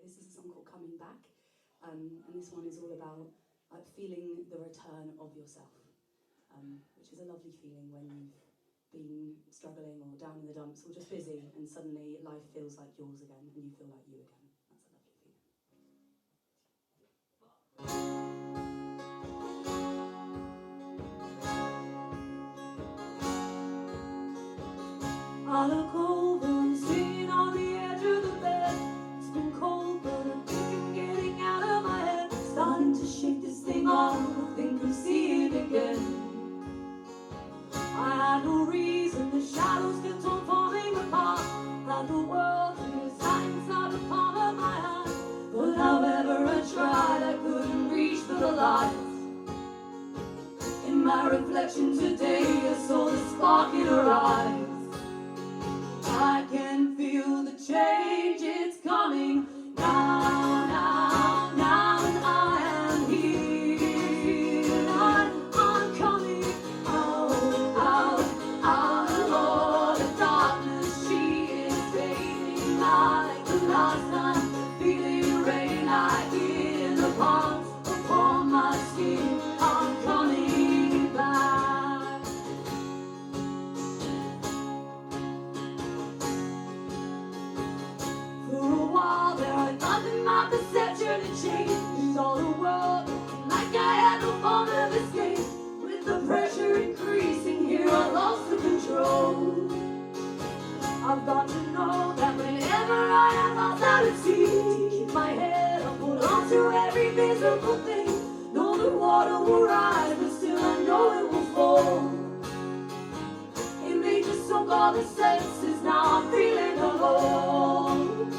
This is a song called Coming Back, and this one is all about feeling the return of yourself, which is a lovely feeling when you've been struggling or down in the dumps or just busy, and suddenly life feels like yours again and you feel like you again. That's a lovely feeling. I look over and sitting on the edge of the bed. It's been cold, but I'm thinking getting out of my head. Starting to shake this thing off, I think I'll see it again. I had no reason, the shadows kept on falling apart. Had the world in his hands, not the palm of my hand. But however I tried, I couldn't reach for the light. In my reflection today, I saw the spark in her eyes. I can feel the change, it's coming now, now, now, and I am here. I'm coming out, out, out of all the darkness. She is fading like the last time. Feeling rain like in the palms upon my skin. I'm coming back. For a while there, I thought that my perception had changed. Saw the world like I had no form of escape. With the pressure increasing here, I lost the control. I've got to know that whenever I am lost out at sea, keep my head up, hold on to every miserable thing. Know the water will rise, but still I know it will fall. It may just soak all the senses, now I'm feeling alone.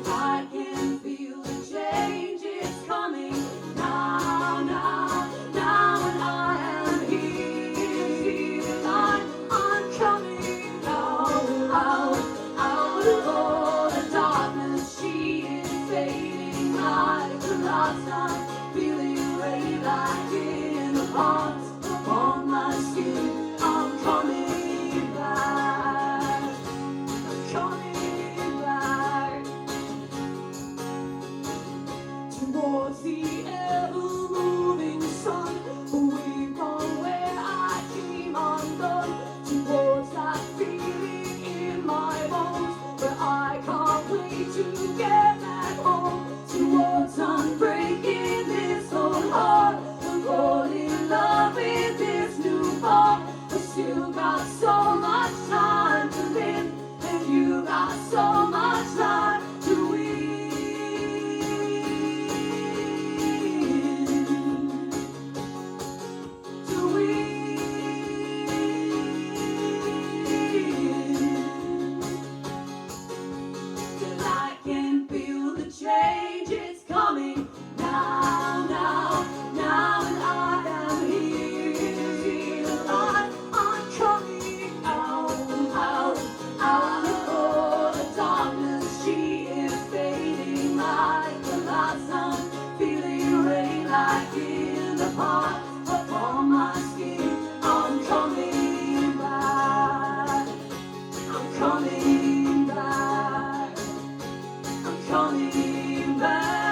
I can feel the change, it's coming now, now, now, and I am here. I'm coming out, out, out of all the darkness. She is fading like the last time. Feeling rain like in the palms upon my skin. I'm coming back. I'm coming back towards the ever-moving sun, away from where I came undone, towards that feeling in my bones, where I can't wait to get back home, towards unbreaking this old heart, and fall in love with this new part. I still got so much time to live, and you got so much time to win. To win. Till I can feel the change, it's coming now, now, now, and I am here. I'm coming out, out, out of all the darkness. She is fading like the last time. Feeling rain like in the park upon my skin. I'm coming back. I'm coming back. I'm coming back.